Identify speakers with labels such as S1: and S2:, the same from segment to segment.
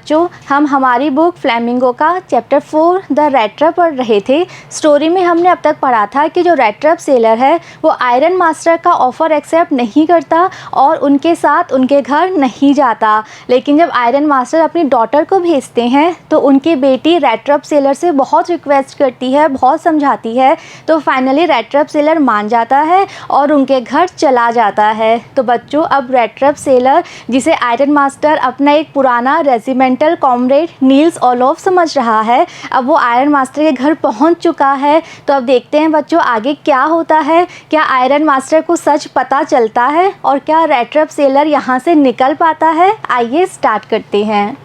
S1: जो हम हमारी बुक फ्लेमिंगो का चैप्टर 4 द रैट ट्रैप पढ़ रहे थे। स्टोरी में हमने अब तक पढ़ा था कि जो रैट ट्रैप सेलर है वो आयरन मास्टर का ऑफ़र एक्सेप्ट नहीं करता और उनके साथ उनके घर नहीं जाता। लेकिन जब आयरन मास्टर अपनी डॉटर को भेजते हैं तो उनकी बेटी रैट ट्रैप सेलर से बहुत रिक्वेस्ट करती है, बहुत समझाती है, तो फाइनली रैट ट्रैप सेलर मान जाता है और उनके घर चला जाता है। तो बच्चों, अब रैट ट्रैप सेलर जिसे आयरन मास्टर अपना एक पुराना रेजिमेंटल कॉमरेड नील्स ओलोफ समझ रहा है, अब वो आयरन मास्टर के घर पहुंच चुका है। तो अब देखते हैं बच्चों आगे क्या होता है। क्या आयरन मास्टर को सच पता चलता है और क्या रैट ट्रैप सेलर यहाँ से निकल पाता है? आइए स्टार्ट करते हैं।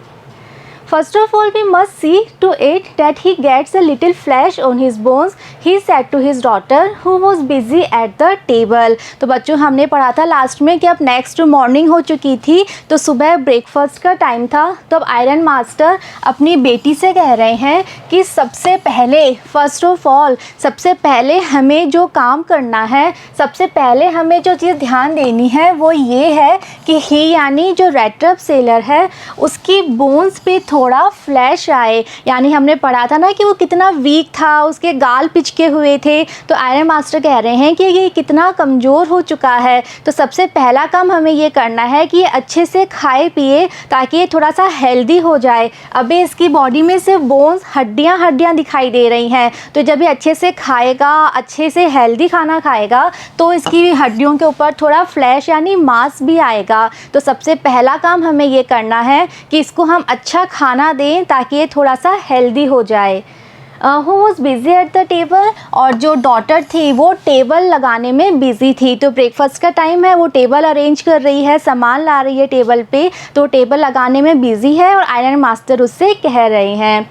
S1: First of all, we must see to it that he gets a little flesh on his bones, he said to his daughter who was busy at the table। तो बच्चों, हमने पढ़ा था लास्ट में कि अब नेक्स्ट मॉर्निंग हो चुकी थी, तो सुबह ब्रेकफास्ट का टाइम था। तो अब आयरन मास्टर अपनी बेटी से कह रहे हैं कि सबसे पहले फर्स्ट ऑफ ऑल सबसे पहले हमें जो काम करना है, सबसे पहले हमें जो चीज़ ध्यान देनी है वो ये है कि ही यानी जो रैट ट्रैप सेलर है उसकी बोन्स पे थोड़ा फ्लैश आए। यानी हमने पढ़ा था ना कि वो कितना वीक था, उसके गाल पिचके हुए थे। तो आयरन मास्टर कह रहे हैं कि ये कितना कमज़ोर हो चुका है। तो सबसे पहला काम हमें ये करना है कि ये अच्छे से खाए पिए ताकि ये थोड़ा सा हेल्दी हो जाए। अभी इसकी बॉडी में सिर्फ बोन्स, हड्डियाँ दिखाई दे रही हैं। तो जब ये अच्छे से खाएगा, अच्छे से हेल्दी खाना खाएगा, तो इसकी हड्डियों के ऊपर थोड़ा फ्लैश यानी मांस भी आएगा। तो सबसे पहला काम हमें ये करना है कि इसको हम अच्छा खाना दें ताकि ये थोड़ा सा हेल्दी हो जाए। Who was busy at the table, और जो डॉटर थी वो टेबल लगाने में बिज़ी थी। तो ब्रेकफास्ट का टाइम है, वो टेबल अरेंज कर रही है, सामान ला रही है टेबल पे, तो टेबल लगाने में बिज़ी है और आयरन मास्टर उससे कह रहे हैं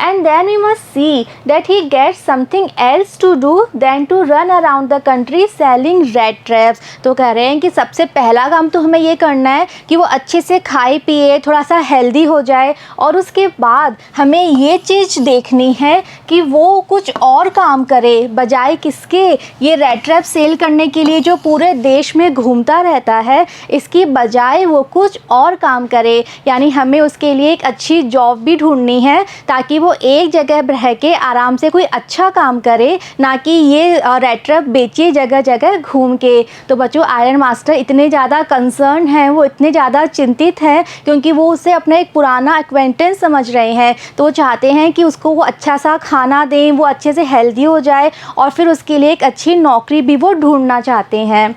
S1: and then we must see that he gets something else to do than to run around the country selling rat traps। तो कह रहे हैं कि सबसे पहला काम तो हमें ये करना है कि वो अच्छे से खाए पिए, थोड़ा सा हेल्दी हो जाए, और उसके बाद हमें ये चीज़ देखनी है कि वो कुछ और काम करे बजाय किसके, ये रैट ट्रैप सेल करने के लिए जो पूरे देश में घूमता रहता है, इसकी बजाय वो कुछ और काम करे। यानी हमें उसके लिए एक अच्छी जॉब भी ढूंढनी है ताकि वो एक जगह रह के आराम से कोई अच्छा काम करे, ना कि ये रैट ट्रैप बेचे जगह जगह घूम के। तो बच्चों, आयरन मास्टर इतने ज़्यादा कंसर्न हैं, वो इतने ज़्यादा चिंतित हैं क्योंकि वो उसे अपना एक पुराना एक्वेंटेंस समझ रहे हैं। तो वो चाहते हैं कि उसको वो अच्छा सा खाना दें, वो अच्छे से हेल्दी हो जाए और फिर उसके लिए एक अच्छी नौकरी भी वो ढूंढना चाहते हैं।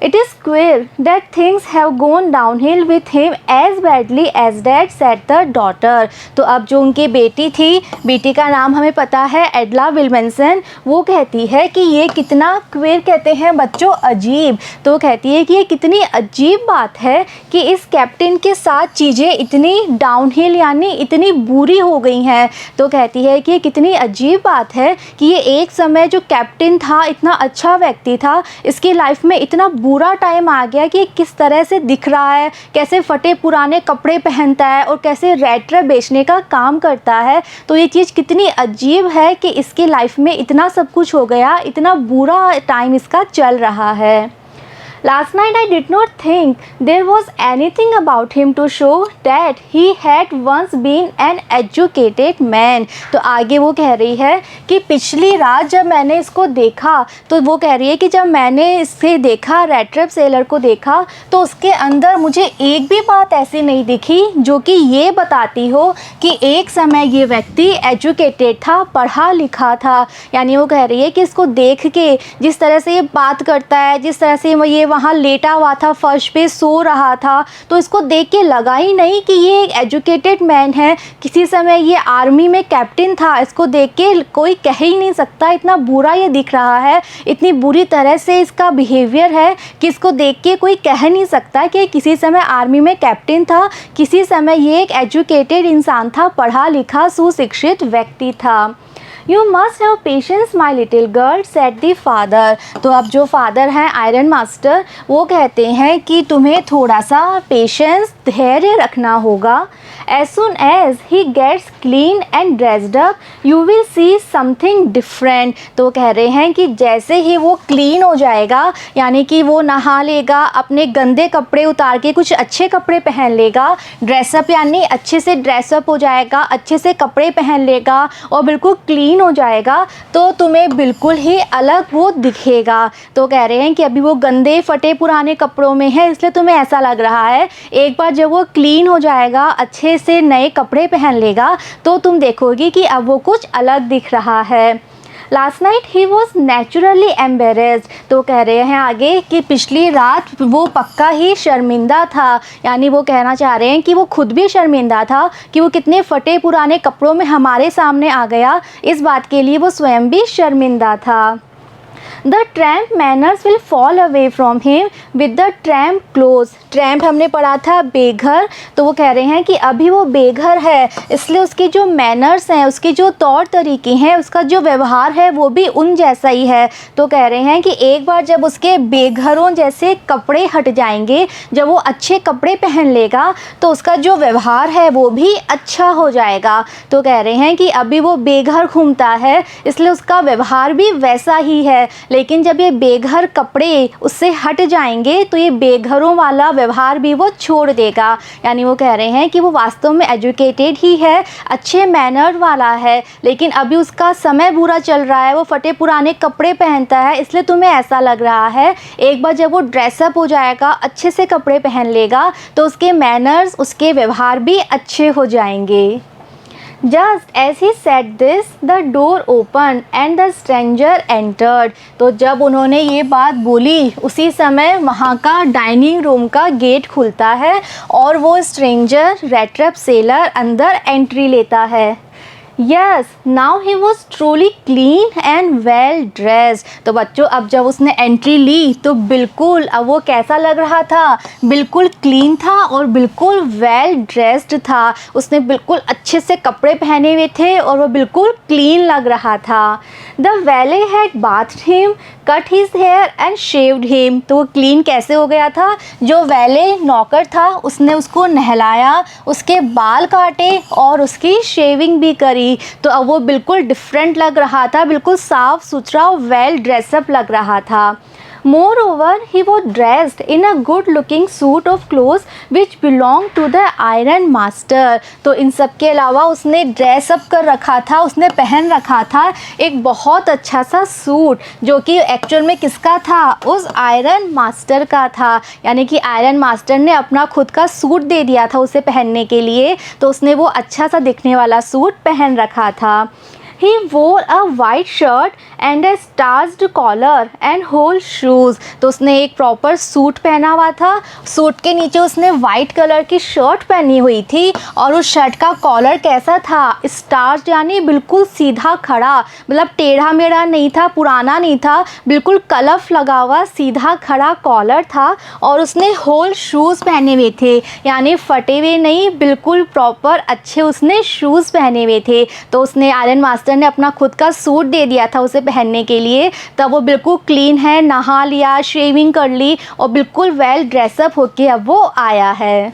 S1: It is queer that things have gone downhill with him as badly as that, said the daughter। तो अब जो उनकी बेटी थी, बेटी का नाम हमें पता है एडला विल्मनसन, वो कहती है कि ये कितना क्वेर कहते हैं बच्चों, अजीब। तो कहती है कि ये कितनी अजीब बात है कि इस कैप्टन के साथ चीज़ें इतनी डाउनहिल यानी इतनी बुरी हो गई हैं। तो कहती है कि ये कितनी अजीब बात है कि ये एक समय जो कैप्टन था, इतना अच्छा व्यक्ति था, इसकी लाइफ में इतना बुरा टाइम आ गया कि किस तरह से दिख रहा है, कैसे फटे पुराने कपड़े पहनता है और कैसे रैट ट्रैप बेचने का काम करता है। तो ये चीज़ कितनी अजीब है कि इसकी लाइफ में इतना सब कुछ हो गया, इतना बुरा टाइम इसका चल रहा है। Last night I did not think there was anything about him to show that he had once been an educated man। तो आगे वो कह रही है कि पिछली रात जब मैंने इसको देखा, तो वो कह रही है कि जब मैंने इसे देखा, रैट ट्रैप सेलर को देखा, तो उसके अंदर मुझे एक भी बात ऐसी नहीं दिखी जो कि ये बताती हो कि एक समय ये व्यक्ति एजुकेटेड था, पढ़ा लिखा था। यानी वो कह रही है कि इसको देख के जिस तरह से ये बात करता है, जिस तरह से ये वहाँ लेटा हुआ था, फर्श पे सो रहा था, तो इसको देख के लगा ही नहीं कि ये एक एजुकेटेड मैन है। किसी समय ये आर्मी में कैप्टन था, इसको देख के कोई कह ही नहीं सकता, इतना बुरा ये दिख रहा है, इतनी बुरी तरह से इसका बिहेवियर है कि इसको देख के कोई कह नहीं सकता कि किसी समय आर्मी में कैप्टन था, किसी समय ये एक एजुकेटेड इंसान था, पढ़ा लिखा सुशिक्षित व्यक्ति था। You must have patience my little girl said the father. तो अब जो फादर हैं आयरन मास्टर वो कहते हैं कि तुम्हें थोड़ा सा पेशेंस धैर्य रखना होगा। As soon as he gets clean and dressed up, you will see something different। तो कह रहे हैं कि जैसे ही वो क्लीन हो जाएगा, यानी कि वो नहा लेगा, अपने गंदे कपड़े उतार के कुछ अच्छे कपड़े पहन लेगा, ड्रेसअप यानी अच्छे से ड्रेसअप हो जाएगा, अच्छे से कपड़े पहन लेगा और बिल्कुल क्लीन हो जाएगा, तो तुम्हें बिल्कुल ही अलग वो दिखेगा। तो कह रहे हैं कि अभी वो गंदे फटे पुराने कपड़ों में है, इसलिए तुम्हें ऐसा लग रहा है। एक बार जब वो क्लीन हो जाएगा, अच्छे से नए कपड़े पहन लेगा, तो तुम देखोगी कि अब वो कुछ अलग दिख रहा है। Last night he was naturally embarrassed. तो कह रहे हैं आगे कि पिछली रात वो पक्का ही शर्मिंदा था, यानी वो कहना चाह रहे हैं कि वो खुद भी शर्मिंदा था कि वो कितने फटे पुराने कपड़ों में हमारे सामने आ गया। इस बात के लिए वो स्वयं भी शर्मिंदा था। The tramp manners will fall away from him with the tramp close. Tramp हमने पढ़ा था बेघर, तो वो कह रहे हैं कि अभी वो बेघर है, इसलिए उसके जो मैनर्स हैं, उसके जो तौर तरीके हैं, उसका जो व्यवहार है वो भी उन जैसा ही है। तो कह रहे हैं कि एक बार जब उसके बेघरों जैसे कपड़े हट जाएंगे, जब वो अच्छे कपड़े पहन लेगा, तो उसका जो व्यवहार है वो भी अच्छा हो जाएगा। तो कह रहे हैं कि अभी वो बेघर घूमता है, इसलिए उसका व्यवहार भी वैसा ही है, लेकिन जब ये बेघर कपड़े उससे हट जाएंगे तो ये बेघरों वाला व्यवहार भी वो छोड़ देगा। यानी वो कह रहे हैं कि वो वास्तव में एजुकेटेड ही है, अच्छे मैनर वाला है, लेकिन अभी उसका समय बुरा चल रहा है, वो फटे पुराने कपड़े पहनता है, इसलिए तुम्हें ऐसा लग रहा है। एक बार जब वो ड्रेसअप हो जाएगा, अच्छे से कपड़े पहन लेगा, तो उसके मैनर्स, उसके व्यवहार भी अच्छे हो जाएंगे। Just as he said this, the door opened and the stranger entered। तो जब उन्होंने ये बात बोली, उसी समय वहाँ का डाइनिंग रूम का गेट खुलता है और वो स्ट्रेंजर रेट्रप सेलर अंदर एंट्री लेता है। Yes, now he was truly clean and well dressed। तो बच्चों अब जब उसने एंट्री ली तो बिल्कुल अब वो कैसा लग रहा था, बिल्कुल क्लीन था और बिल्कुल वेल ड्रेस्ड था। उसने बिल्कुल अच्छे से कपड़े पहने हुए थे और वो बिल्कुल क्लीन लग रहा था। The valet had bathed him, cut his hair and shaved him. तो वो क्लीन कैसे हो गया था, जो वैले नौकर था उसने उसको नहलाया, उसके बाल काटे और उसकी शेविंग भी करी। तो अब वो बिल्कुल डिफरेंट लग रहा था, बिल्कुल साफ सुथरा और वेल ड्रेसअप लग रहा था। Moreover, he was dressed in a good-looking suit of clothes which belonged to the iron master। तो इन सब के अलावा उसने ड्रेसअप कर रखा था, उसने पहन रखा था एक बहुत अच्छा सा सूट, जो कि एक्चुअल में किसका था, उस आयरन मास्टर का था। यानी कि आयरन मास्टर ने अपना खुद का सूट दे दिया था उसे पहनने के लिए, तो उसने वो अच्छा सा दिखने वाला सूट पहन रखा था। He wore a white shirt and a starched collar and whole shoes। तो उसने एक प्रॉपर सूट पहना हुआ था, सूट के नीचे उसने वाइट कलर की शर्ट पहनी हुई थी और उस शर्ट का कॉलर कैसा था, स्टार्च यानी बिल्कुल सीधा खड़ा, मतलब टेढ़ा मेढ़ा नहीं था, पुराना नहीं था, बिल्कुल कलफ लगा हुआ सीधा खड़ा कॉलर था। और उसने होल शूज़ पहने हुए थे, यानी फटे हुए नहीं, बिल्कुल प्रॉपर अच्छे उसने शूज़ पहने हुए थे। तो उसने आयरन मास्टर ने अपना खुद का सूट दे दिया था उसे पहनने के लिए, तब वो बिल्कुल क्लीन है, नहा लिया, शेविंग कर ली और बिल्कुल वेल ड्रेसअप होके अब वो आया है।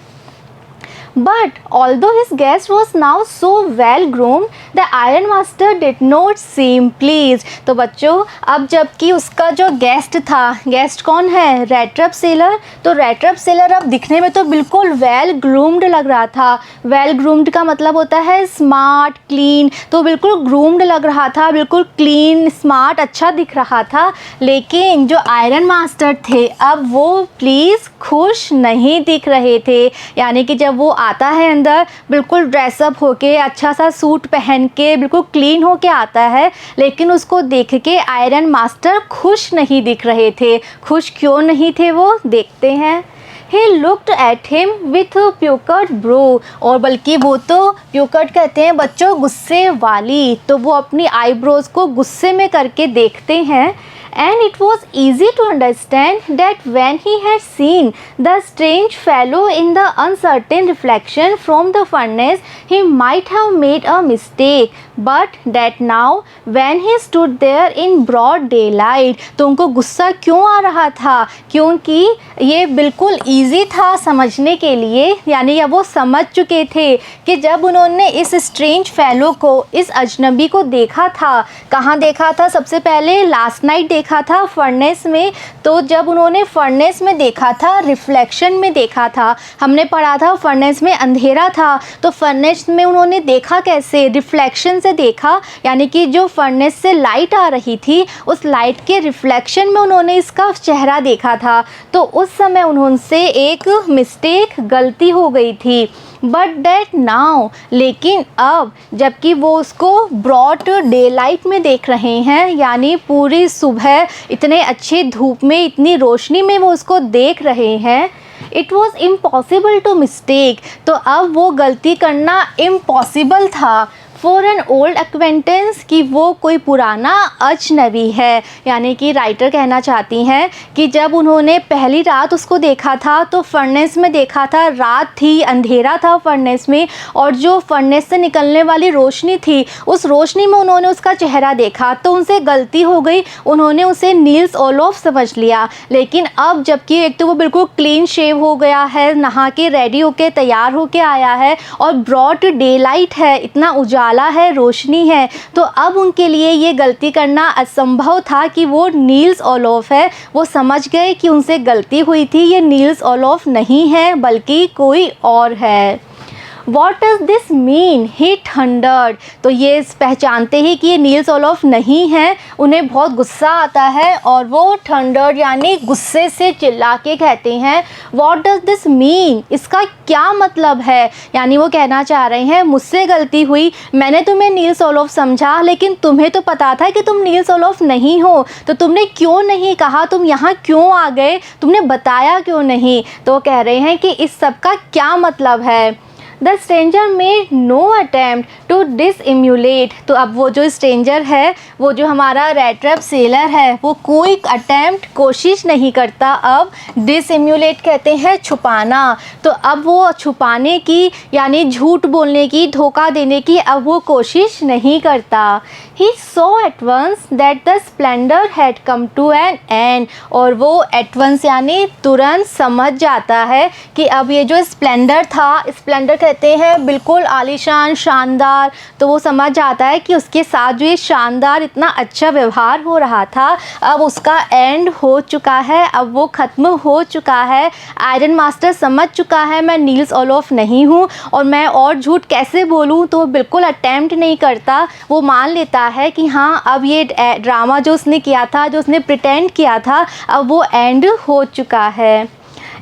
S1: But although his guest was now so well groomed, the iron master did not seem pleased। तो बच्चों अब जबकि उसका जो गेस्ट था, गेस्ट कौन है, रेट्रप सेलर। तो रेट्रप सेलर अब दिखने में तो बिल्कुल वेल ग्रूम्ड लग रहा था। वेल ग्रूम्ड का मतलब होता है स्मार्ट, क्लीन, तो बिल्कुल ग्रूम्ड लग रहा था, बिल्कुल क्लीन, स्मार्ट, अच्छा दिख रहा था। लेकिन जो आयरन मास्टर थे अब वो प्लीज़ खुश नहीं दिख रहे थे। यानी कि जब वो आता है अंदर बिल्कुल ड्रेसअप होके, अच्छा सा सूट पहन के, बिल्कुल क्लीन होके आता है, लेकिन उसको देख के आयरन मास्टर खुश नहीं दिख रहे थे। खुश क्यों नहीं थे वो देखते हैं। He looked at him with a puckered brow। और बल्कि वो तो puckered कहते हैं बच्चों गुस्से वाली, तो वो अपनी आईब्रोज को गुस्से में करके देखते हैं। And it was easy to understand that when he had seen the strange fellow in the uncertain reflection from the furnace, he might have made a mistake, but that now when he stood there in broad daylight, तो उनको गुस्सा क्यों आ रहा था? क्योंकि ये बिल्कुल easy था समझने के लिए, यानी वो समझ चुके थे कि जब उन्होंने इस स्ट्रेंज फेलो को, इस अजनबी को देखा था, कहाँ देखा था? सबसे पहले लास्ट नाइट देखा था फर्नेस में। तो जब उन्होंने फर्नेस में देखा था, रिफ्लेक्शन में देखा था, हमने पढ़ा था फर्नेस में अंधेरा था, तो फर्नेस में उन्होंने देखा कैसे? रिफ्लेक्शन से देखा, यानी कि जो फर्नेस से लाइट आ रही थी उस लाइट के रिफ्लेक्शन में उन्होंने इसका चेहरा देखा था। तो उस समय उनसे एक मिस्टेक, गलती हो गई थी। बट डैट नाउ, लेकिन अब जबकि वो उसको ब्रॉड डे लाइट में देख रहे हैं, यानी पूरी सुबह इतने अच्छे धूप में, इतनी रोशनी में वो उसको देख रहे हैं, it was impossible to mistake, तो अब वो गलती करना इम्पॉसिबल था। फॉर एन ओल्ड एक्वेंटेंस, कि वो कोई पुराना अजनबी है, यानी कि राइटर कहना चाहती हैं कि जब उन्होंने पहली रात उसको देखा था तो फर्नेस में देखा था, रात थी, अंधेरा था फर्नेस में, और जो फर्नेस से निकलने वाली रोशनी थी उस रोशनी में उन्होंने उसका चेहरा देखा, तो उनसे गलती हो गई, उन्होंने उसे नील्स ओलोफ समझ लिया। लेकिन अब जबकि एक तो वो बिल्कुल क्लीन शेव हो गया है, नहा के रेडी होके तैयार होके आया है, और ब्रॉड डे लाइट है, इतना उजाला है, रोशनी है, तो अब उनके लिए ये गलती करना असंभव था कि वो नील्स ओलोफ है। वो समझ गए कि उनसे गलती हुई थी, ये नील्स ओलोफ नहीं है बल्कि कोई और है। What does this mean? He thundered. तो ये पहचानते ही कि ये नील्स ओलोफ नहीं है, उन्हें बहुत गुस्सा आता है और वो थंडर्ड यानी गुस्से से चिल्ला के कहते हैं What does this mean? इसका क्या मतलब है? यानी वो कहना चाह रहे हैं मुझसे गलती हुई, मैंने तुम्हें नील्स ओलोफ समझा, लेकिन तुम्हें तो पता था कि तुम नील्स ओलोफ नहीं हो, तो तुमने क्यों नहीं कहा? तुम यहाँ क्यों आ गए? तुमने बताया क्यों नहीं? तो वो कह रहे हैं कि इस सब का क्या मतलब है। The stranger made no attempt to dissimulate, तो अब वो जो स्ट्रेंजर है, वो जो हमारा रेट्रैप सेलर है, वो कोई अटैम्प्ट, कोशिश नहीं करता। अब डिसइम्यूलेट कहते हैं छुपाना, तो अब वो छुपाने की यानी झूठ बोलने की, धोखा देने की अब वो कोशिश नहीं करता। He saw at once that the splendour had come to an end, और वो एट वंस यानी तुरंत समझ जाता है कि अब ये जो स्प्लेंडर था, स्प्लेंडर कहते हैं बिल्कुल आलीशान, शानदार, तो वो समझ जाता है कि उसके साथ जो ये शानदार इतना अच्छा व्यवहार हो रहा था अब उसका एंड हो चुका है, अब वो ख़त्म हो चुका है। आयरन मास्टर समझ चुका है मैं नील्स ओलोफ नहीं हूँ और मैं और झूठ कैसे बोलूँ, तो वो बिल्कुल अटैम्प्ट नहीं करता। वो मान लेता है कि हाँ अब ये ड्रामा जो उसने किया था, जो उसने प्रिटेंड किया था, अब वो एंड हो चुका है।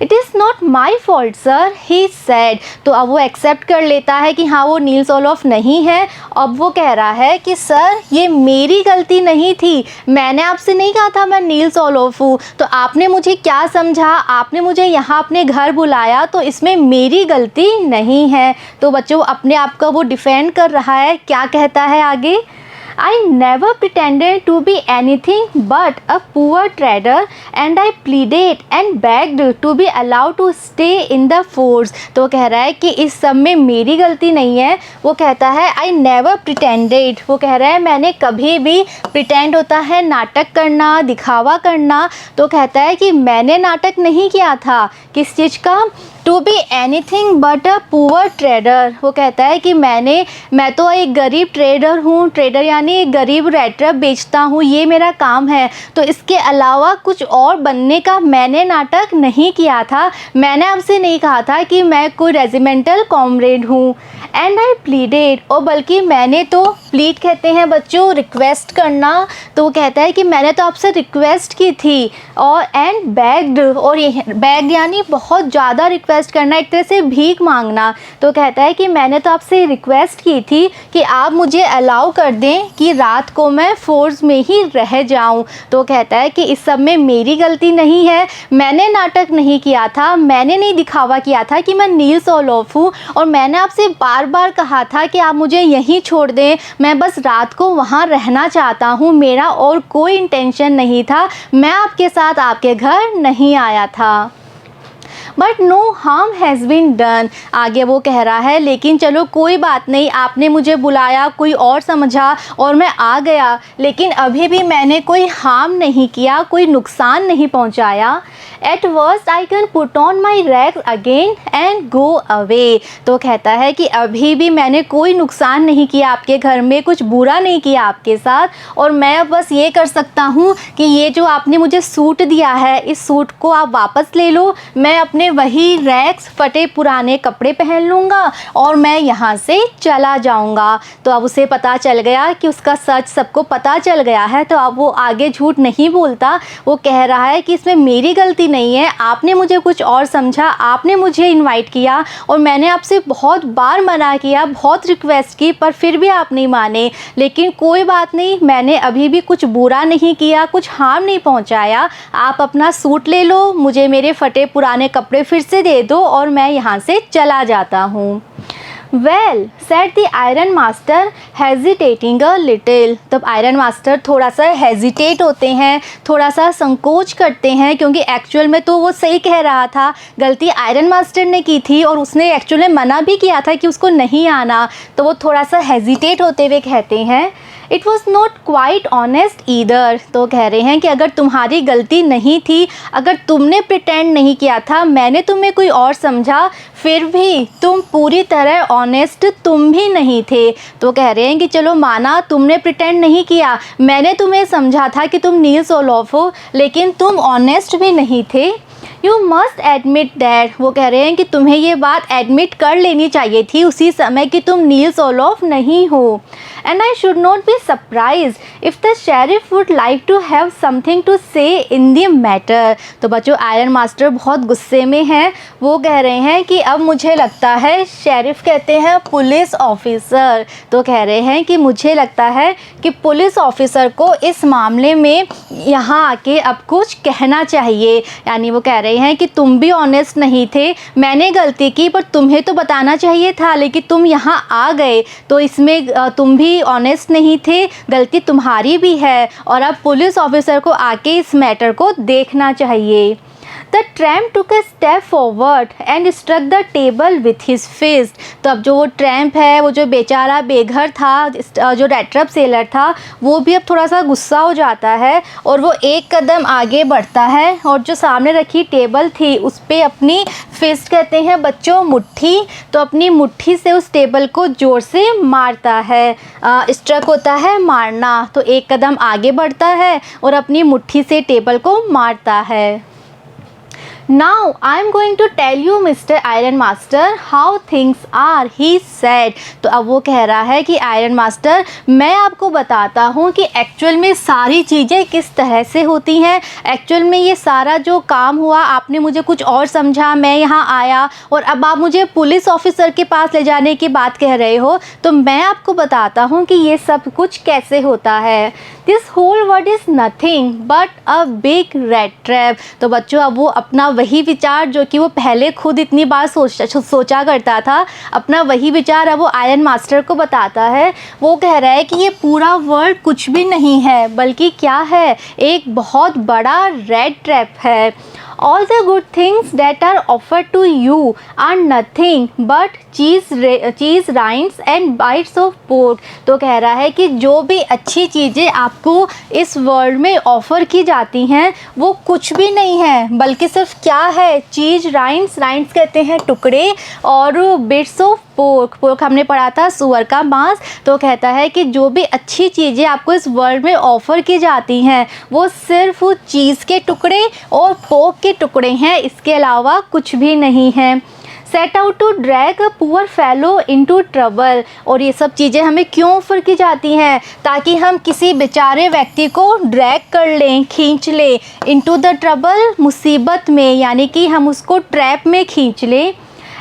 S1: It is not my fault sir, he said, तो अब वो एक्सेप्ट कर लेता है कि हाँ वो नील्स ओलोफ नहीं है। अब वो कह रहा है कि सर ये मेरी गलती नहीं थी, मैंने आपसे नहीं कहा था मैं नील्स ओलोफ हूँ, तो आपने मुझे क्या समझा, आपने मुझे यहाँ अपने घर बुलाया, तो इसमें मेरी गलती नहीं है। तो बच्चों अपने आप का वो डिफेंड कर रहा है, क्या कहता है आगे, I never pretended to be anything but a poor trader and I pleaded and begged to be allowed to stay in the force। तो कह रहा है कि इस सब में मेरी गलती नहीं है। वो कहता है I never pretended, वो कह रहा है मैंने कभी भी, pretend होता है नाटक करना, दिखावा करना, तो कहता है कि मैंने नाटक नहीं किया था। किस चीज़ का? To be anything but a poor trader. वो कहता है कि मैं तो एक गरीब ट्रेडर हूँ, ट्रेडर यानी एक गरीब रेट्रैप बेचता हूँ, ये मेरा काम है, तो इसके अलावा कुछ और बनने का मैंने नाटक नहीं किया था। मैंने आपसे नहीं कहा था कि मैं कोई रेजिमेंटल कॉमरेड हूँ। एंड आई प्लीडेड, और बल्कि मैंने तो, प्लीड कहते हैं बच्चों रिक्वेस्ट करना, तो वो कहता है कि मैंने तो आपसे रिक्वेस्ट की थी। और एंड बेग्ड, और ये बेग यानी बहुत ज़्यादा रिक्वेस्ट करना, एक तरह से भीख मांगना। तो कहता है कि मैंने तो आपसे रिक्वेस्ट की थी कि आप मुझे अलाउ कर दें कि रात को मैं फोर्स में ही रह जाऊं। तो कहता है कि इस सब में मेरी गलती नहीं है, मैंने नाटक नहीं किया था, मैंने नहीं दिखावा किया था कि मैं नील्स ओलोफ हूँ, और मैंने आपसे बार बार कहा था कि आप मुझे यहीं छोड़ दें, मैं बस रात को वहाँ रहना चाहता हूँ, मेरा और कोई इंटेंशन नहीं था, मैं आपके साथ आपके घर नहीं आया था। But no harm has been done. आगे वो कह रहा है लेकिन चलो कोई बात नहीं, आपने मुझे बुलाया, कोई और समझा और मैं आ गया, लेकिन अभी भी मैंने कोई हार्म नहीं किया, कोई नुकसान नहीं पहुंचाया। Eight worst I can put on my rags again and go away. तो कहता है कि अभी भी मैंने कोई नुकसान नहीं किया आपके घर में, कुछ बुरा नहीं किया आपके साथ, और मैं बस ये कर सकता हूँ कि ये जो आपने मुझे सूट दिया है, इस सूट को आप वापस ले लो, मैं अपने वही रैग्स, फटे पुराने कपड़े पहन लूँगा और मैं यहाँ से चला जाऊँगा। तो अब उसे पता चल गया कि उसका सच सबको पता चल गया है, तो अब वो आगे झूठ नहीं बोलता। वो कह रहा है कि इसमें मेरी गलती नहीं है, आपने मुझे कुछ और समझा, आपने मुझे इनवाइट किया और मैंने आपसे बहुत बार मना किया, बहुत रिक्वेस्ट की, पर फिर भी आप नहीं माने। लेकिन कोई बात नहीं, मैंने अभी भी कुछ बुरा नहीं किया, कुछ हार्म नहीं पहुंचाया। आप अपना सूट ले लो, मुझे मेरे फटे पुराने कपड़े फिर से दे दो और मैं यहाँ से चला जाता हूँ। Well said the iron master hesitating a little. तब आयरन मास्टर थोड़ा सा हेजिटेट होते हैं, थोड़ा सा संकोच करते हैं, क्योंकि एक्चुअल में तो वो सही कह रहा था, गलती आयरन मास्टर ने की थी और उसने एक्चुअल में मना भी किया था कि उसको नहीं आना। तो वो थोड़ा सा हेजिटेट होते हुए कहते हैं it was not quite honest either. तो कह रहे हैं कि अगर तुम्हारी गलती नहीं थी, अगर तुमने प्रिटेंड नहीं किया था, मैंने तुम्हें कोई और समझा, फिर भी तुम पूरी तरह ऑनेस्ट तुम भी नहीं थे। तो कह रहे हैं कि चलो माना तुमने प्रिटेंड नहीं किया, मैंने तुम्हें समझा था कि तुम नील्स ओलोफ हो, लेकिन तुम ऑनेस्ट भी नहीं थे। You must admit that. वो कह रहे हैं कि तुम्हें ये बात एडमिट कर लेनी चाहिए थी उसी समय कि तुम नील्स ओलोफ नहीं हो। And I should not be surprised if the sheriff would like to have something to say in the matter. तो बच्चों आयरन मास्टर बहुत गुस्से में हैं। वो कह रहे हैं कि अब मुझे लगता है, शेरिफ कहते हैं पुलिस ऑफिसर, तो कह रहे हैं कि मुझे लगता है कि पुलिस ऑफिसर को इस मामले में यहाँ आके अब कुछ कहना चाहिए। यानी वो कह रहे हैं कि तुम भी ऑनेस्ट नहीं थे, मैंने गलती की पर तुम्हें तो बताना चाहिए था, लेकिन तुम यहाँ आ गए, तो इसमें तुम भी ऑनेस्ट नहीं थे, गलती तुम्हारी भी है और अब पुलिस ऑफिसर को आके इस मैटर को देखना चाहिए। The tramp took a step forward and struck the table with his fist। तो अब जो वो ट्रैम्प है, वो जो बेचारा बेघर था, जो रेट्रप सेलर था, वो भी अब थोड़ा सा गुस्सा हो जाता है और वो एक कदम आगे बढ़ता है और जो सामने रखी टेबल थी उस पर अपनी फिस्ट, कहते हैं बच्चों मुट्ठी, तो अपनी मुट्ठी से उस टेबल को ज़ोर से मारता है। स्ट्रक होता है मारना, तो एक कदम आगे बढ़ता है और अपनी मुट्ठी से टेबल को मारता है। Now I am going to tell you Mr. Iron Master how things are, he said। तो अब वो कह रहा है कि आयरन मास्टर मैं आपको बताता हूँ कि एक्चुअल में सारी चीज़ें किस तरह से होती हैं। एक्चुअल में ये सारा जो काम हुआ, आपने मुझे कुछ और समझा, मैं यहाँ आया और अब आप मुझे पुलिस ऑफिसर के पास ले जाने की बात कह रहे हो, तो मैं आपको बताता हूँ कि ये सब कुछ कैसे होता है। This whole world is nothing but a big rat trap. तो बच्चों अब वो अपना वही विचार जो कि वो पहले खुद इतनी बार सोचा करता था, अपना वही विचार अब वो आयरन मास्टर को बताता है। वो कह रहा है कि ये पूरा वर्ल्ड कुछ भी नहीं है, बल्कि क्या है, एक बहुत बड़ा रेड ट्रैप है। All the good things that are offered to you are nothing but cheese rinds and bites of pork। तो कह रहा है कि जो भी अच्छी चीज़ें आपको इस वर्ल्ड में ऑफ़र की जाती हैं वो कुछ भी नहीं है, बल्कि सिर्फ क्या है, चीज़ राइंड्स, राइंड्स कहते हैं टुकड़े, और बिट्स ऑफ पोर्क, पोर्क हमने पढ़ा था सुअर का मांस। तो कहता है कि जो भी अच्छी चीज़ें आपको इस वर्ल्ड में ऑफ़र की जाती हैं वो सिर्फ चीज़ के टुकड़े और पोर्क के टुकड़े हैं, इसके अलावा कुछ भी नहीं है। Set out to drag a poor fellow into trouble. और ये सब चीज़ें हमें क्यों ऑफर की जाती हैं, ताकि हम किसी बेचारे व्यक्ति को ड्रैग कर लें, खींच लें, इनटू द ट्रबल, मुसीबत में, यानी कि हम उसको ट्रैप में खींच लें।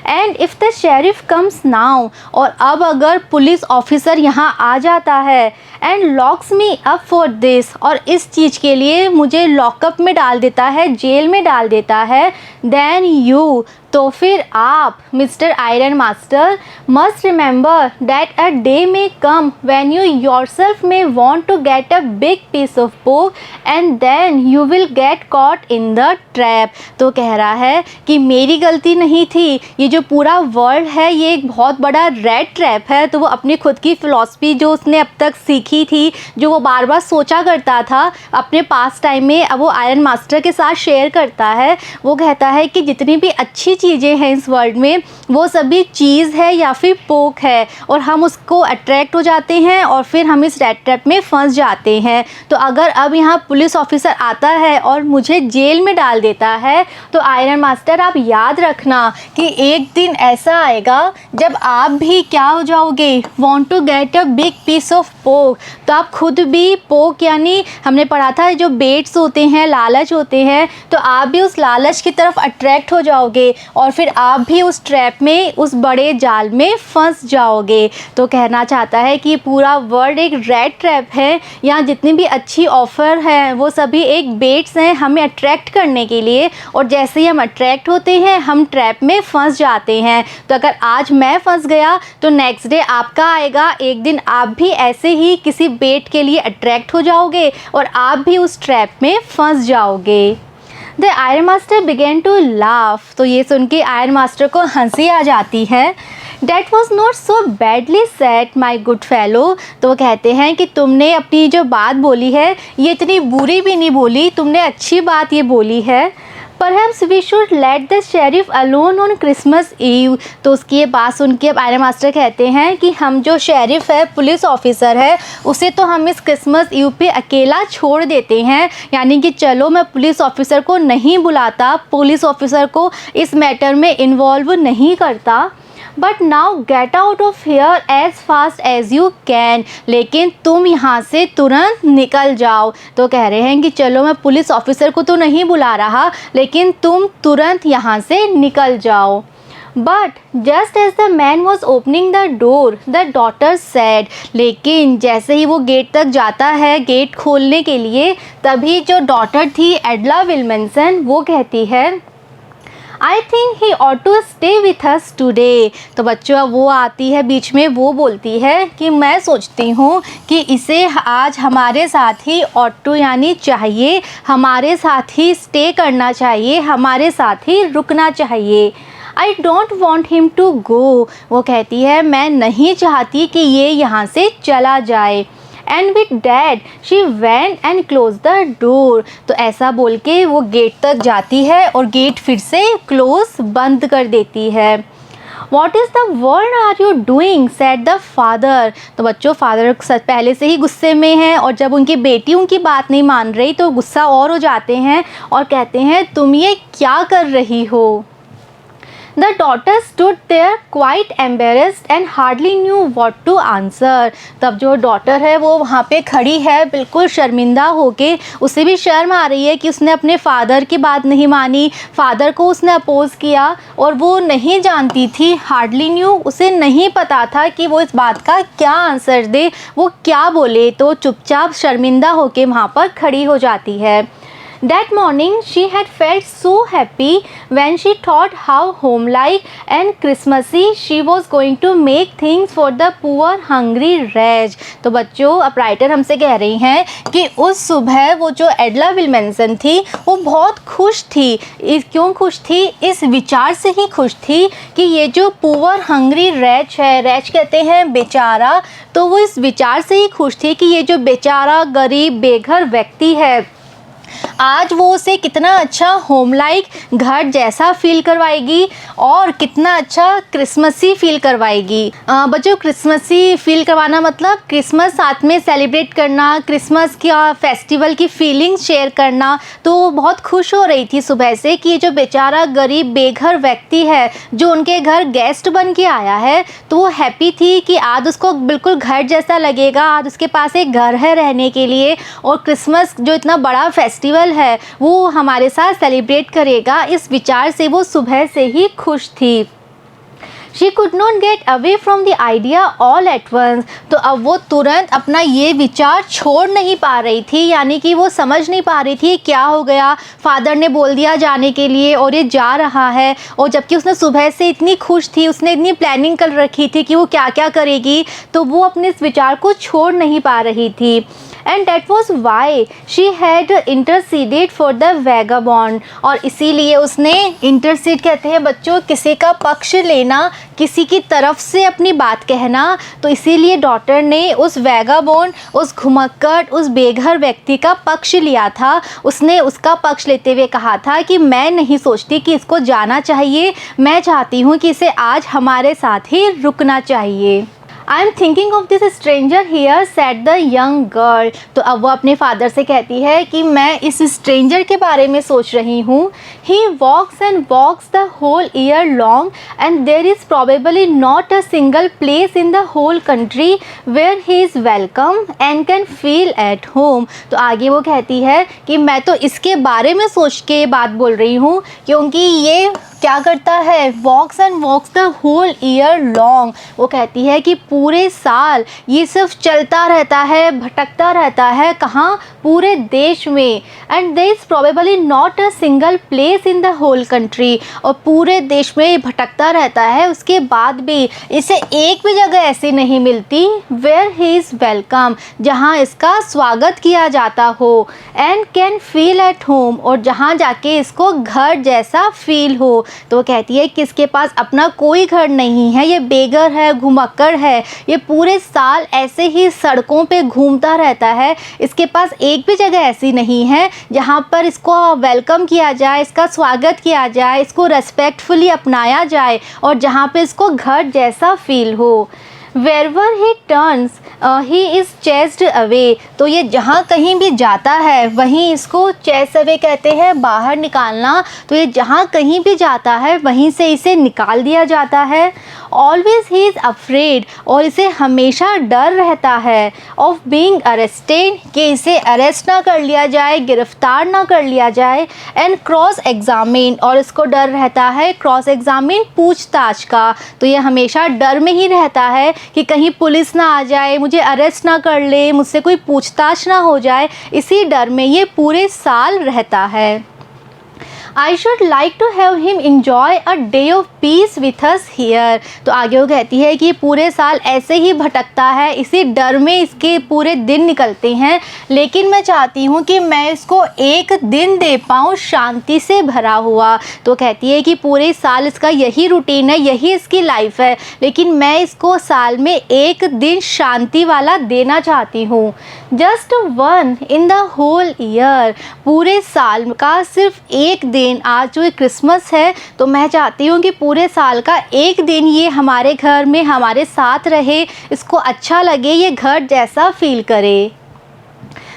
S1: And if the sheriff comes now, और अब अगर पुलिस ऑफिसर यहाँ आ जाता है, and locks me up for this, और इस चीज़ के लिए मुझे लॉकअप में डाल देता है, जेल में डाल देता है, देन यू, तो फिर आप mister iron master must remember that a day may come when you yourself may want to get a big piece of pork and then you will get caught in the trap. तो कह रहा है कि मेरी गलती नहीं थी, ये जो पूरा वर्ल्ड है ये एक बहुत बड़ा रेड ट्रैप है। तो वो अपनी खुद की फ़िलॉसफी जो उसने अब तक सीखी थी, जो वो बार बार सोचा करता था अपने पास टाइम में, अब वो आयरन मास्टर के साथ शेयर करता है। वो कहता है कि जितनी भी अच्छी चीज़ें हैं इस वर्ल्ड में वो सभी चीज़ है या फिर पोक है, और हम उसको अट्रैक्ट हो जाते हैं और फिर हम इस रेड ट्रैप में फंस जाते हैं। तो अगर अब यहाँ पुलिस ऑफिसर आता है और मुझे जेल में डाल देता है तो आयरन मास्टर आप याद रखना कि एक दिन ऐसा आएगा जब आप भी क्या हो जाओगे, want to get a big piece of pork. तो आप खुद भी पोक यानी हमने पढ़ा था जो बेट्स होते हैं, लालच होते हैं, तो आप भी उस लालच की तरफ अट्रैक्ट हो जाओगे और फिर आप भी उस ट्रैप में, उस बड़े जाल में फंस जाओगे। तो कहना चाहता है कि पूरा वर्ल्ड एक रेड ट्रैप है, यहाँ जितनी भी अच्छी ऑफ़र हैं वो सभी एक बेट्स हैं हमें अट्रैक्ट करने के लिए, और जैसे ही हम अट्रैक्ट होते हैं हम ट्रैप में फंस जाते हैं। तो अगर आज मैं फंस गया तो नेक्स्ट डे आपका आएगा, एक दिन आप भी ऐसे ही किसी बेट के लिए अट्रैक्ट हो जाओगे और आप भी उस ट्रैप में फंस जाओगे। The iron master began to laugh. तो ये सुन के आयरन मास्टर को हंसी आ जाती है। That was not so badly said, my good fellow। तो वो कहते हैं कि तुमने अपनी जो बात बोली है ये इतनी बुरी भी नहीं बोली, तुमने अच्छी बात ये बोली है। Perhaps we should let the sheriff alone on Christmas Eve। तो उसकी ये बात सुन के अब आयरन मास्टर कहते हैं कि हम जो शेरिफ है, पुलिस ऑफिसर है, उसे तो हम इस क्रिसमस ईव पे अकेला छोड़ देते हैं, यानी कि चलो मैं पुलिस ऑफिसर को नहीं बुलाता, पुलिस ऑफिसर को इस मैटर में इन्वॉल्व नहीं करता। But now get out of here as fast as you can. लेकिन तुम यहाँ से तुरंत निकल जाओ। तो कह रहे हैं कि चलो मैं पुलिस ऑफिसर को तो नहीं बुला रहा, लेकिन तुम तुरंत यहाँ से निकल जाओ। But just as the man was opening the door the daughter said. लेकिन जैसे ही वो गेट तक जाता है, गेट खोलने के लिए, तभी जो डॉटर थी एडला विल्मनसन, वो कहती है I think he ought to stay with us today. तो बच्चों वो आती है बीच में, वो बोलती है कि मैं सोचती हूँ कि इसे आज हमारे साथ ही ऑट टू यानी चाहिए, हमारे साथ ही स्टे करना चाहिए, हमारे साथ ही रुकना चाहिए। I don't want him to go. वो कहती है मैं नहीं चाहती कि ये यहाँ से चला जाए। And with that she went and close the door. तो ऐसा बोल के वो गेट तक जाती है और गेट फिर से क्लोज बंद कर देती है। What is the world are you doing said the father. तो बच्चों फादर पहले से ही गुस्से में हैं और जब उनकी बेटी उनकी बात नहीं मान रही तो गुस्सा और हो जाते हैं और कहते हैं तुम ये क्या कर रही हो। The daughter stood there quite embarrassed and hardly knew what to answer। तब जो डॉटर है वो वहाँ पे खड़ी है बिल्कुल शर्मिंदा होके, उसे भी शर्म आ रही है कि उसने अपने फादर की बात नहीं मानी, फादर को उसने अपोज़ किया और वो नहीं जानती थी, हार्डली न्यू, उसे नहीं पता था कि वो इस बात का क्या आंसर दे, वो क्या बोले। तो चुपचाप शर्मिंदा होके वहाँ पर खड़ी हो जाती है। That morning she had felt so happy when she thought how homelike and Christmassy she was going to make things for the poor hungry wretch। तो बच्चों अब राइटर हमसे कह रही हैं कि उस सुबह वो जो एडला विल्मनसन थी वो बहुत खुश थी। क्यों खुश थी? इस विचार से ही खुश थी कि ये जो पुअर हंग्री रैच है, रैच कहते हैं बेचारा, तो वो इस विचार से ही खुश थी कि ये जो बेचारा गरीब बेघर व्यक्ति है आज वो उसे कितना अच्छा होम लाइक घर जैसा फील करवाएगी और कितना अच्छा क्रिसमसी फील करवाएगी। बच्चों क्रिसमसी फील करवाना मतलब क्रिसमस साथ में सेलिब्रेट करना, क्रिसमस का फेस्टिवल की फीलिंग शेयर करना। तो बहुत खुश हो रही थी सुबह से कि ये जो बेचारा गरीब बेघर व्यक्ति है जो उनके घर गेस्ट बन के आया है, तो वो हैप्पी थी कि आज उसको बिल्कुल घर जैसा लगेगा, आज उसके पास एक घर है रहने के लिए और क्रिसमस जो इतना बड़ा फेस्टिवल है वो हमारे साथ सेलिब्रेट करेगा। इस विचार से वो सुबह से ही खुश थी। She could not get away from the idea all at once. तो अब वो तुरंत अपना ये विचार छोड़ नहीं पा रही थी, यानी कि वो समझ नहीं पा रही थी क्या हो गया, फादर ने बोल दिया जाने के लिए और ये जा रहा है, और जबकि उसने सुबह से इतनी खुश थी, उसने इतनी प्लानिंग कर रखी थी कि वो क्या क्या करेगी, तो वो अपने इस विचार को छोड़ नहीं पा रही थी। And that was why she had interceded for the vagabond, और इसीलिए उसने इंटरसीड कहते हैं बच्चों किसी का पक्ष लेना, किसी की तरफ से अपनी बात कहना। तो इसीलिए डॉटर ने उस वैगाबॉन्ड, उस घुमक्कड़, उस बेघर व्यक्ति का पक्ष लिया था। उसने उसका पक्ष लेते हुए कहा था कि मैं नहीं सोचती कि इसको जाना चाहिए, मैं चाहती हूँ कि इसे आज हमारे साथ ही रुकना चाहिए। I am thinking of this stranger here said the young girl. तो अब वो अपने फादर से कहती है कि मैं इस स्ट्रेंजर के बारे में सोच रही हूँ। He walks and walks the whole year long and there is probably not a single place in the whole country where he is welcome and can feel at home. तो आगे वो कहती है कि मैं तो इसके बारे में सोच के बात बोल रही हूँ, क्योंकि ये क्या करता है, walks and walks the whole year long. वो कहती है कि पूरे साल ये सिर्फ चलता रहता है, भटकता रहता है, कहाँ, पूरे देश में। And there is probably not a single place in the whole country, और पूरे देश में भटकता रहता है, उसके बाद भी इसे एक भी जगह ऐसी नहीं मिलती वेयर ही इज़ वेलकम, जहाँ इसका स्वागत किया जाता हो, and can feel at home, और जहाँ जाके इसको घर जैसा फील हो। तो वो कहती है कि इसके पास अपना कोई घर नहीं है, ये बेघर है, घुमक्कड़ है, ये पूरे साल ऐसे ही सड़कों पे घूमता रहता है, इसके पास एक भी जगह ऐसी नहीं है जहाँ पर इसको वेलकम किया जाए, इसका स्वागत किया जाए, इसको रेस्पेक्टफुली अपनाया जाए, और जहाँ पे इसको घर जैसा फील हो। Wherever he turns, he is chased away। तो ये जहाँ कहीं भी जाता है वहीं इसको chase away कहते हैं, बाहर निकालना। तो ये जहाँ कहीं भी जाता है वहीं से इसे निकाल दिया जाता है। Always he is afraid, और इसे हमेशा डर रहता है of being arrested, कि इसे अरेस्ट ना कर लिया जाए, गिरफ्तार ना कर लिया जाए। एंड क्रॉस एग्जामिन, और इसको डर रहता है क्रॉस एग्जामिन, पूछताछ का। तो ये हमेशा डर में ही रहता है कि कहीं पुलिस ना आ जाए, मुझे अरेस्ट ना कर ले, मुझसे कोई पूछताछ ना हो जाए, इसी डर में ये पूरे साल रहता है। I should like to have him enjoy a day of peace with us here. तो आगे वो कहती है कि पूरे साल ऐसे ही भटकता है, इसी डर में इसके पूरे दिन निकलते हैं, लेकिन मैं चाहती हूँ कि मैं इसको एक दिन दे पाऊँ शांति से भरा हुआ। तो कहती है कि पूरे साल इसका यही रूटीन है, यही इसकी लाइफ है, लेकिन मैं इसको साल में एक दिन शांति वाला देना चाहती हूँ। Just one in the whole year, पूरे साल का सिर्फ एक दिन। आज जो क्रिसमस है, तो मैं चाहती हूँ कि पूरे साल का एक दिन ये हमारे घर में हमारे साथ रहे, इसको अच्छा लगे, ये घर जैसा फील करे।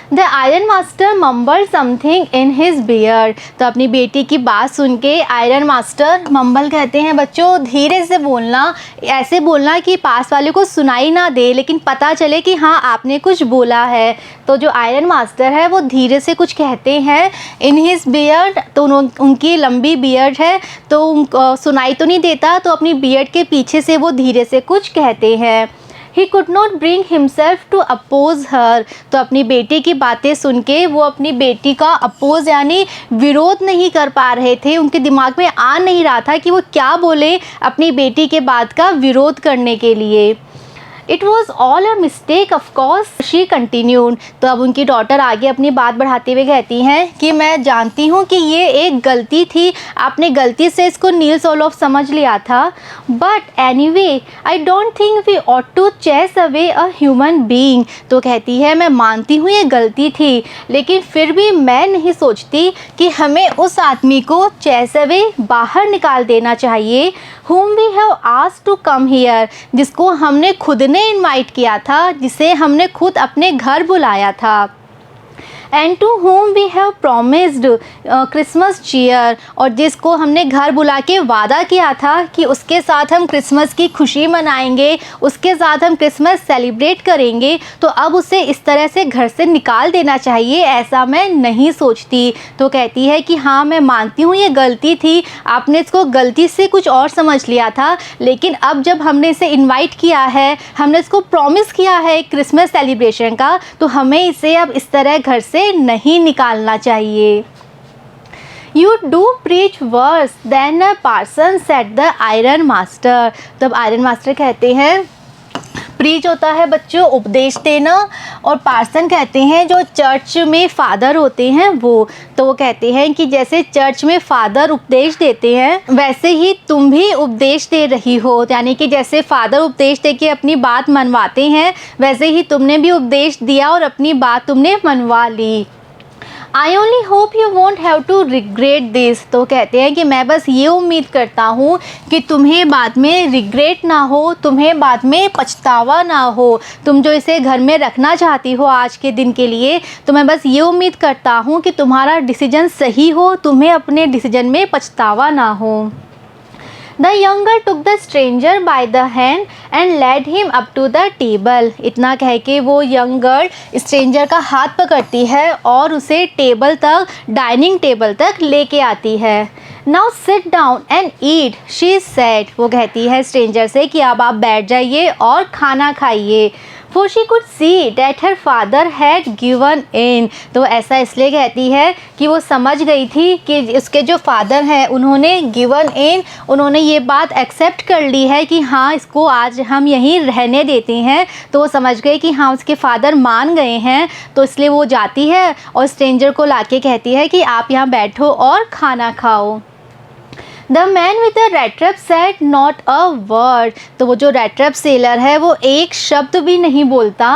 S1: The iron master mumble something in his beard. तो अपनी बेटी की बात सुन के आयरन मास्टर, मम्बल कहते हैं बच्चों धीरे से बोलना, ऐसे बोलना कि पास वाले को सुनाई ना दे, लेकिन पता चले कि हाँ आपने कुछ बोला है। तो जो आयरन मास्टर है वो धीरे से कुछ कहते हैं इन हिज बियर्ड, तो उनकी लंबी बियर्ड है तो सुनाई तो नहीं देता, तो अपनी बियर्ड के पीछे से वो धीरे से कुछ कहते हैं। He could not bring himself to oppose her। तो अपनी बेटी की बातें सुन के वो अपनी बेटी का अपोज यानी विरोध नहीं कर पा रहे थे, उनके दिमाग में आ नहीं रहा था कि वो क्या बोले अपनी बेटी के बात का विरोध करने के लिए। It was all a mistake of course, she continued. तो अब उनकी डॉटर आगे अपनी बात बढ़ाते हुए कहती हैं कि मैं जानती हूँ कि ये एक गलती थी, आपने गलती से इसको नील्स ओलोफ समझ लिया था, but anyway I don't think we ought to chase away a human being. तो कहती है मैं मानती हूँ ये गलती थी, लेकिन फिर भी मैं नहीं सोचती कि हमें उस आदमी को चेस अवे बाहर निकाल देना चाहिए, whom we have asked to come here, जिसको हमने खुद ने इनवाइट किया था, जिसे हमने खुद अपने घर बुलाया था। And to home we have promised Christmas cheer, और जिसको हमने घर बुला के वादा किया था कि उसके साथ हम क्रिसमस की खुशी मनाएंगे, उसके साथ हम क्रिसमस सेलिब्रेट करेंगे, तो अब उसे इस तरह से घर से निकाल देना चाहिए, ऐसा मैं नहीं सोचती। तो कहती है कि हाँ मैं मानती हूँ ये गलती थी, आपने इसको गलती से कुछ और समझ लिया था, लेकिन अब जब हमने इसे इनवाइट किया है, हमने इसको प्रॉमिस किया है क्रिसमस सेलिब्रेशन का, तो हमें इसे अब इस तरह घर से नहीं निकालना चाहिए। You do preach worse than a parson, said the iron master। तब आयरन मास्टर कहते हैं, प्रीच होता है बच्चों उपदेश देना, और पार्सन कहते हैं जो चर्च में फादर होते हैं वो। तो वो कहते हैं कि जैसे चर्च में फादर उपदेश देते हैं वैसे ही तुम भी उपदेश दे रही हो, यानी कि जैसे फादर उपदेश दे के अपनी बात मनवाते हैं वैसे ही तुमने भी उपदेश दिया और अपनी बात तुमने मनवा ली। I only hope you won't have to regret this। तो कहते हैं कि मैं बस ये उम्मीद करता हूँ कि तुम्हें बाद में रिग्रेट ना हो, तुम्हें बाद में पछतावा ना हो। तुम जो इसे घर में रखना चाहती हो आज के दिन के लिए, तो मैं बस ये उम्मीद करता हूँ कि तुम्हारा डिसीजन सही हो, तुम्हें अपने डिसीजन में पछतावा ना हो। The young girl took the stranger by the hand and led him up to the table। इतना कह के वो यंग गर्ल स्ट्रेंजर का हाथ पकड़ती है और उसे टेबल तक, डाइनिंग टेबल तक लेके आती है। Now sit down and eat, she said। वो कहती है स्ट्रेंजर से कि अब आप बैठ जाइए और खाना खाइए। For she could see that her father had given in। तो ऐसा इसलिए कहती है कि वो समझ गई थी कि उसके जो फादर हैं उन्होंने given in, उन्होंने ये बात एक्सेप्ट कर ली है कि हाँ इसको आज हम यहीं रहने देते हैं। तो वो समझ गई कि हाँ उसके फादर मान गए हैं, तो इसलिए वो जाती है और स्ट्रेंजर को लाके कहती है कि आप यहाँ बैठो और खाना खाओ। The man with the red trap said not a word। तो वो जो रेड ट्रैप सेलर है वो एक शब्द भी नहीं बोलता।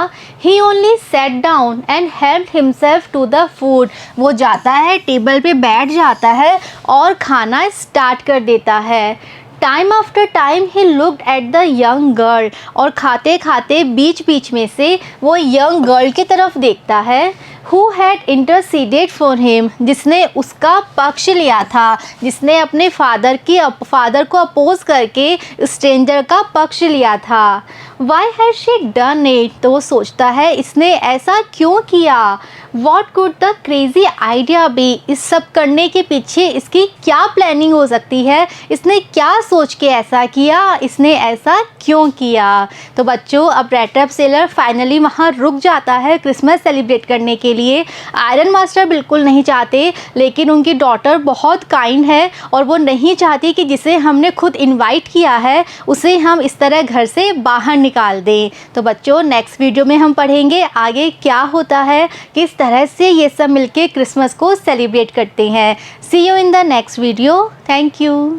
S1: He only sat down and helped himself to the food। वो जाता है टेबल पे बैठ जाता है और खाना स्टार्ट कर देता है। Time after time he looked at the young girl. और खाते खाते बीच बीच में से वो यंग गर्ल की तरफ देखता है। Who had interceded for him। जिसने उसका पक्ष लिया था, जिसने अपने फादर को अपोज करके स्ट्रेंजर का पक्ष लिया था। Why has she done it। तो वो सोचता है इसने ऐसा क्यों किया। What could the crazy idea be। इस सब करने के पीछे इसकी क्या प्लानिंग हो सकती है, इसने क्या सोच के ऐसा किया, इसने ऐसा क्यों किया। तो बच्चों अब रेड ट्रैप सेलर फाइनली वहाँ रुक जाता है क्रिसमस सेलिब्रेट करने के लिए। आयरन मास्टर बिल्कुल नहीं चाहते, लेकिन उनकी डॉटर बहुत काइंड है और वो नहीं चाहती कि जिसे हमने खुद इनवाइट किया है उसे हम इस तरह घर से बाहर निकाल दें। तो बच्चों नेक्स्ट वीडियो में हम पढ़ेंगे आगे क्या होता है, किस तरह से ये सब मिलके क्रिसमस को सेलिब्रेट करते हैं। See you in the next video. Thank you.